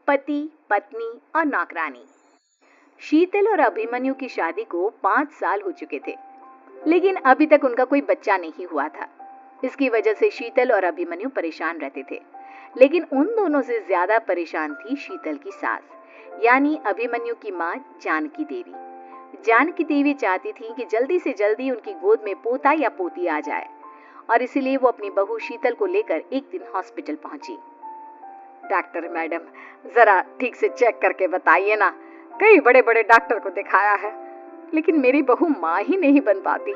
पति, पत्नी और नौकरानी। शीतल और अभिमन्यु की शादी को 5 साल हो चुके थे, लेकिन अभी तक उनका कोई बच्चा नहीं हुआ था। इसकी वजह से शीतल और अभिमन्यु परेशान रहते थे, लेकिन उन दोनों से ज्यादा परेशान थी शीतल की सास, यानी अभिमन्यु की माँ जानकी देवी। जानकी देवी चाहती थी कि जल्दी से जल्दी उनकी गोद में पोता या पोती आ जाए, और इसीलिए वो अपनी बहू शीतल को लेकर एक दिन हॉस्पिटल पहुंची। डॉक्टर मैडम, जरा ठीक से चेक करके बताइए ना, कई बड़े बड़े डॉक्टर को दिखाया है, लेकिन मेरी बहू माँ ही नहीं बन पाती।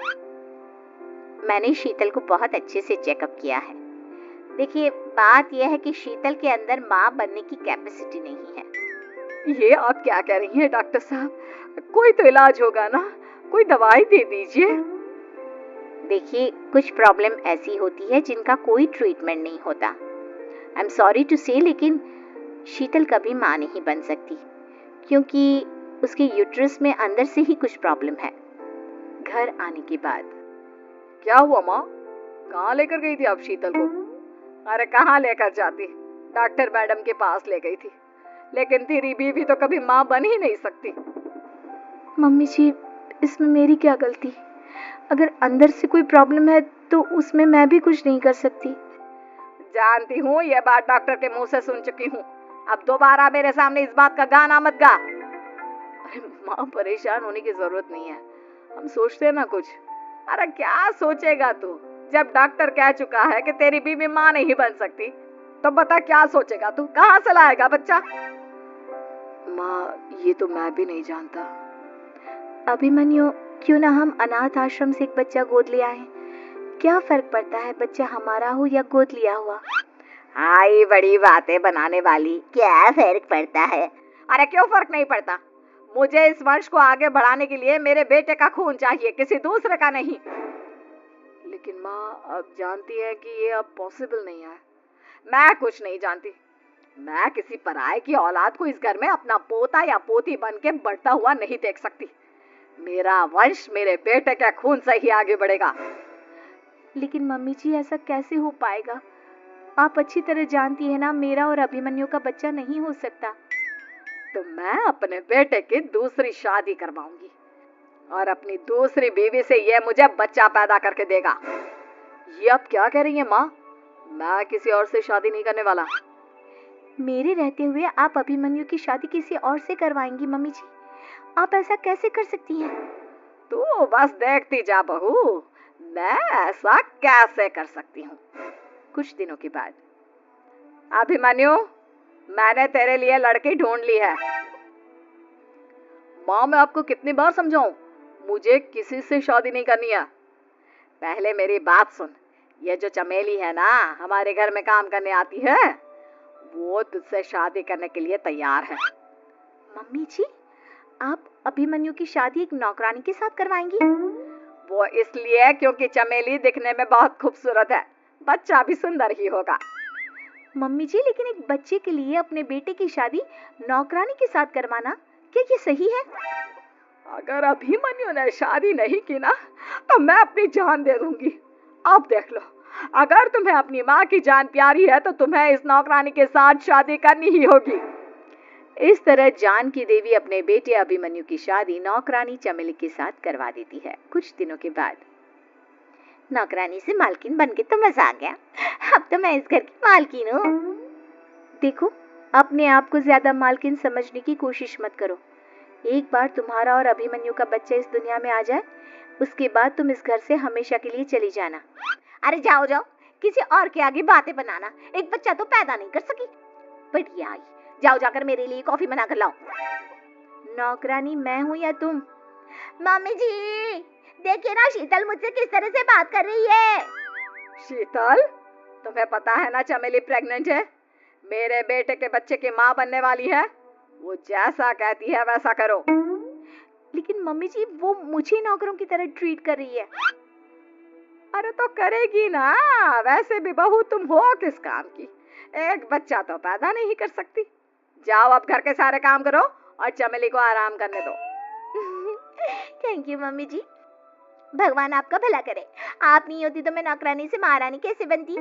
मैंने शीतल को बहुत अच्छे से चेकअप किया है। देखिए, बात यह है कि शीतल के अंदर माँ बनने की कैपेसिटी नहीं है। ये आप क्या कह रही हैं डॉक्टर साहब? कोई तो इलाज होगा ना, कोई दवाई दे दीजिए। देखिए, कुछ प्रॉब्लम ऐसी होती है जिनका कोई ट्रीटमेंट नहीं होता। आई एम सॉरी टू से, लेकिन शीतल कभी माँ नहीं बन सकती, क्योंकि उसके यूट्रस में अंदर से ही कुछ प्रॉब्लम है। घर आने के बाद क्या हुआ माँ? कहाँ लेकर गई थी आप शीतल को? अरे कहाँ लेकर जाती, डॉक्टर मैडम के पास ले गई थी, लेकिन तेरी बीवी तो कभी माँ बन ही नहीं सकती। मम्मी जी, इसमें मेरी क्या गलती? अगर अंदर से कोई प्रॉब्लम है तो उसमें मैं भी कुछ नहीं कर सकती। जानती हूँ, यह बात डॉक्टर के मुंह से सुन चुकी हूँ। अब दोबारा मेरे सामने इस बात का गाना मत गा। अरे माँ, परेशान होने की जरूरत नहीं है, हम सोचते हैं ना कुछ। अरे क्या सोचेगा तू? जब डॉक्टर कह चुका है कि तेरी बीवी माँ नहीं बन सकती, तो बता क्या सोचेगा तू? कहाँ से लाएगा बच्चा? माँ, ये तो मैं भी नहीं जानता। अभिमन्यु, क्यों ना हम अनाथ आश्रम से एक बच्चा गोद ले आए? क्या फर्क पड़ता है बच्चा हमारा हो या गोद लिया हुआ? आई बड़ी बातें बनाने वाली, क्या फर्क पड़ता है? अरे क्यों फर्क नहीं पड़ता? मुझे इस वंश को आगे बढ़ाने के लिए मेरे बेटे का खून चाहिए, किसी दूसरे का नहीं। लेकिन माँ, आप जानती है कि ये अब पॉसिबल नहीं है। मैं कुछ नहीं जानती। मैं किसी पराये की औलाद को इस घर में अपना पोता या पोती बन के बढ़ता हुआ नहीं देख सकती। मेरा वंश मेरे बेटे के खून से ही आगे बढ़ेगा। लेकिन मम्मी जी, ऐसा कैसे हो पाएगा? आप अच्छी तरह जानती है ना, मेरा और अभिमन्यु का बच्चा नहीं हो सकता। तो मैं अपने बेटे की दूसरी शादी करवाऊंगी और अपनी दूसरी बीवी से ये मुझे बच्चा पैदा करके देगा। ये आप क्या कह रही हैं माँ? मैं किसी और से शादी नहीं करने वाला। मेरे रहते हुए आप अभिमन्यु की शादी किसी और से करवाएंगी मम्मी जी? आप ऐसा कैसे कर सकती हैं? तू बस देखती जा बहू, मैं ऐसा कैसे कर सकती हूँ। कुछ दिनों के बाद, अभिमन्यु, मैंने तेरे लिए लड़की ढूंढ ली है। माँ, मैं आपको कितनी बार समझाऊं, मुझे किसी से शादी नहीं करनी है। पहले मेरी बात सुन। ये जो चमेली है ना, हमारे घर में काम करने आती है, वो तुझसे शादी करने के लिए तैयार है। मम्मी जी, आप अभिमन्यु की शादी एक नौकरानी के साथ करवाएंगी? वो इसलिए क्योंकि चमेली दिखने में बहुत खूबसूरत है, बच्चा भी सुंदर ही होगा। मम्मी जी, लेकिन एक बच्चे के लिए अपने बेटे की शादी नौकरानी के साथ करवाना, क्या ये सही है? अगर अभिमन्यु ने शादी नहीं की ना, तो मैं अपनी जान दे दूंगी। आप देख लो, अगर तुम्हें अपनी माँ की जान प्यारी है तो तुम्हें इस नौकरानी के साथ शादी करनी ही होगी। इस तरह जानकी देवी अपने बेटे अभिमन्यु की शादी नौकरानी चमेली के साथ करवा देती है। कुछ दिनों के बाद, नौकरानी से मालकिन बन के तो मजा आ गया, अब तो मैं इस घर की मालकिन हूँ। देखो, अपने आप को ज्यादा मालकिन समझने की कोशिश मत करो। एक बार तुम्हारा और अभिमन्यु का बच्चा इस दुनिया में आ जाए, उसके बाद तुम इस घर से हमेशा के लिए चली जाना। अरे जाओ जाओ, किसी और के आगे बातें बनाना। एक बच्चा तो पैदा नहीं कर सकी। बढ़िया आई, जाओ जाकर मेरे लिए कॉफी बना कर लाओ। नौकरानी मैं हूँ या तुम? मम्मी जी, देखिए ना शीतल मुझसे किस तरह से बात कर रही है। शीतल, तुम्हें पता है ना चमेली प्रेग्नेंट है, मेरे बेटे के बच्चे की माँ बनने वाली है। वो जैसा कहती है वैसा करो। लेकिन मम्मी जी, वो मुझे नौकरों की तरह ट्रीट कर रही है। अरे तो करेगी ना, वैसे भी बहू तुम हो किस काम की? एक बच्चा तो पैदा नहीं कर सकती। जाओ अब घर के सारे काम करो और चमेली को आराम करने दो। थैंक यू मम्मी जी, भगवान आपका भला करे। आप नहीं होती तो मैं नौकरानी से महारानी कैसे बनती?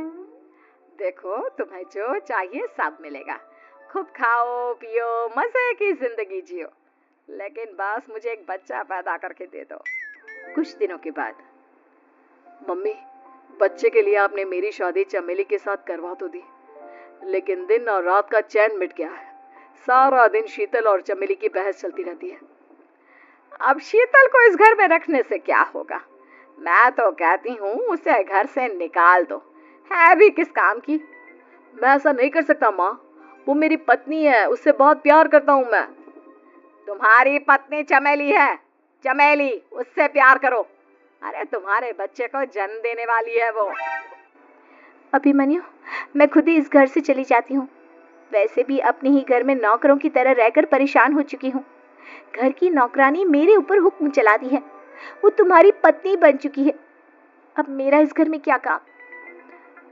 देखो, तुम्हें जो चाहिए सब मिलेगा। खूब खाओ पियो, मजे की जिंदगी जियो, लेकिन बस मुझे एक बच्चा पैदा करके दे दो। कुछ दिनों के बाद, मम्मी, बच्चे के लिए आपने मेरी शादी चमेली के साथ करवा तो दी, लेकिन दिन और रात का चैन मिट गया है। सारा दिन शीतल और चमेली की बहस चलती रहती है। अब शीतल को इस घर में रखने से क्या होगा? मैं तो कहती हूँ उसे घर से निकाल दो, है भी किस काम की। मैं ऐसा नहीं कर सकता माँ, वो मेरी पत्नी है, उससे बहुत प्यार करता हूँ मैं। तुम्हारी पत्नी चमेली है, चमेली, उससे प्यार करो। अरे तुम्हारे बच्चे को जन्म देने वाली है वो। अभिमन्यु, मैं खुद ही इस घर से चली जाती हूँ। वैसे भी अपने ही घर में नौकरों की तरह रहकर परेशान हो चुकी हूँ। घर की नौकरानी मेरे ऊपर हुक्म चलाती है, वो तुम्हारी पत्नी बन चुकी है। अब मेरा इस घर में क्या काम?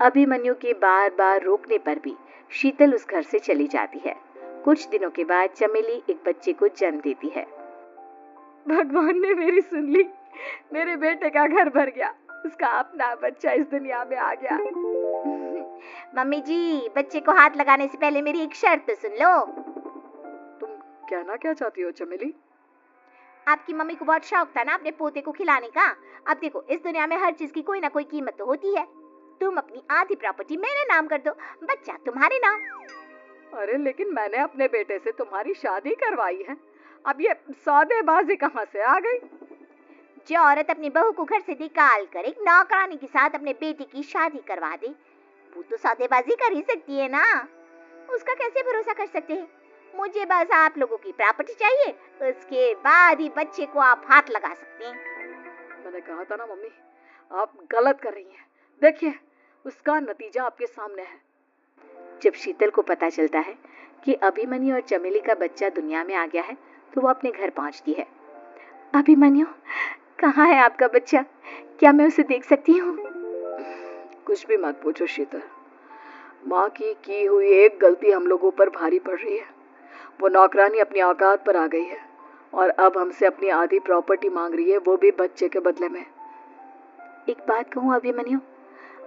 अभिमन्यु के बार बार रोकने पर भी शीतल उस घर से चली जाती है। कुछ दिनों के बाद चमेली एक बच्चे को जन्म देती है। भगवान ने मेरी सुन ली, मेरे बेटे का घर भर गया, उसका अपना बच्चा इस दुनिया में आ गया। मम्मी जी, बच्चे को हाथ लगाने से पहले मेरी एक शर्त सुन लो। तुम कहना क्या चाहती हो चमेली? आपकी मम्मी को बहुत शौक था ना अपने पोते को खिलाने का। अब देखो, इस दुनिया में हर चीज की कोई ना कोई कीमत तो होती है। तुम अपनी आधी प्रॉपर्टी मेरे नाम कर दो, बच्चा तुम्हारे नाम। अरे लेकिन मैंने अपने बेटे से तुम्हारी शादी करवाई है, अब ये सौदेबाजी कहाँ से आ गई? जो औरत अपनी बहू को घर से निकाल कर एक नौकरानी के साथ अपने बेटे की शादी करवा दे, वो तो सौदेबाजी कर ही सकती है ना। उसका कैसे भरोसा कर सकते हैं? मुझे बस आप लोगों की प्रॉपर्टी चाहिए, उसके बाद ही बच्चे को आप हाथ लगा सकते हैं। मैंने कहा था ना मम्मी, आप गलत कर रही हैं। देखिए, उसका नतीजा आपके सामने है। जब शीतल को पता चलता है कि अभिमन्यु और चमेली का बच्चा दुनिया में आ गया है, तो वो अपने घर पहुंचती है। अभिमन्यु, कहाँ है आपका बच्चा? क्या मैं उसे देख सकती हूँ? कुछ भी मत पूछो शीतल, माँ की हुई एक गलती हम लोगों पर भारी पड़ रही है। वो नौकरानी अपनी औकात पर आ गई है और अब हमसे अपनी आधी प्रॉपर्टी मांग रही है, वो भी बच्चे के बदले में। एक बात कहूँ अभिमन्यु,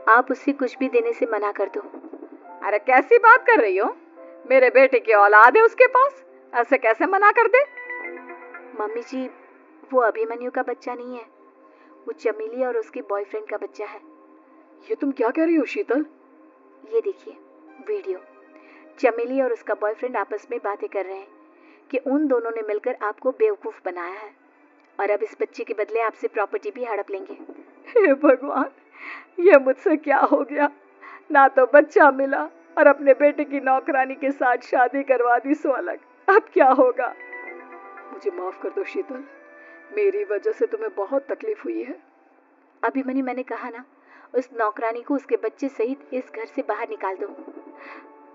आप उससे कुछ भी देने से मना कर दो। अरे कैसी बात कर रही हो? मेरे बेटे की औलाद है उसके पास, ऐसे कैसे मना कर दे? मम्मी जी, वो अभिमन्यु का बच्चा नहीं है, वो चमेली और उसके बॉयफ्रेंड का बच्चा है। ये तुम क्या कह रही हो शीतल? ये देखिए वीडियो, चमेली और उसका बॉयफ्रेंड आपस में बातें कर रहे हैं कि उन दोनों ने मिलकर आपको बेवकूफ बनाया है और अब इस बच्चे के बदले आपसे प्रॉपर्टी भी हड़प लेंगे। हे भगवान, ये मुझसे क्या हो गया? ना तो बच्चा मिला और अपने बेटे की नौकरानी के साथ शादी करवा दी सो अलग। अब क्या होगा? मुझे माफ कर दो शीतल, मेरी वजह से तुम्हें बहुत तकलीफ हुई है। अभिमन्यु, मैंने कहा ना, उस नौकरानी को उसके बच्चे सहित इस घर से बाहर निकाल दो।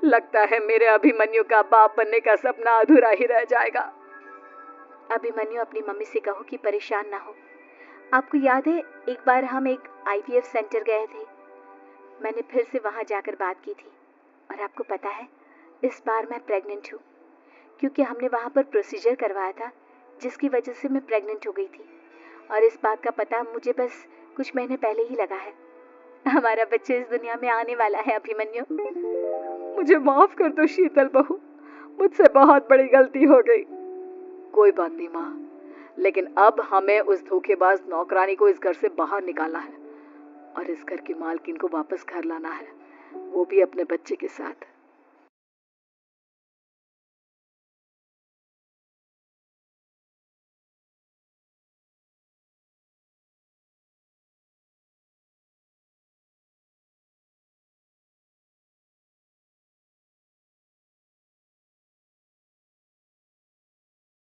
लगता है मेरे अभिमन्यु का बाप बनने का सपना अधूरा ही रह जाएगा। अभिमन्यु, अपनी मम्मी से कहो कि परेशान ना हो। आपको याद है, एक बार हम एक IVF सेंटर गए थे, मैंने फिर से वहां जाकर बात की थी और आपको पता है, इस बार मैं प्रेग्नेंट हूँ, क्योंकि हमने वहां पर प्रोसीजर करवाया था जिसकी वजह से मैं प्रेग्नेंट हो गई थी और इस बात का पता मुझे बस कुछ महीने पहले ही लगा है। हमारा बच्चा इस दुनिया में आने वाला है अभिमन्यु। मुझे माफ कर दो शीतल बहू, मुझसे बहुत बड़ी गलती हो गई। कोई बात नहीं माँ, लेकिन अब हमें उस धोखेबाज नौकरानी को इस घर से बाहर निकालना है और इस घर की मालकिन को वापस घर लाना है, वो भी अपने बच्चे के साथ।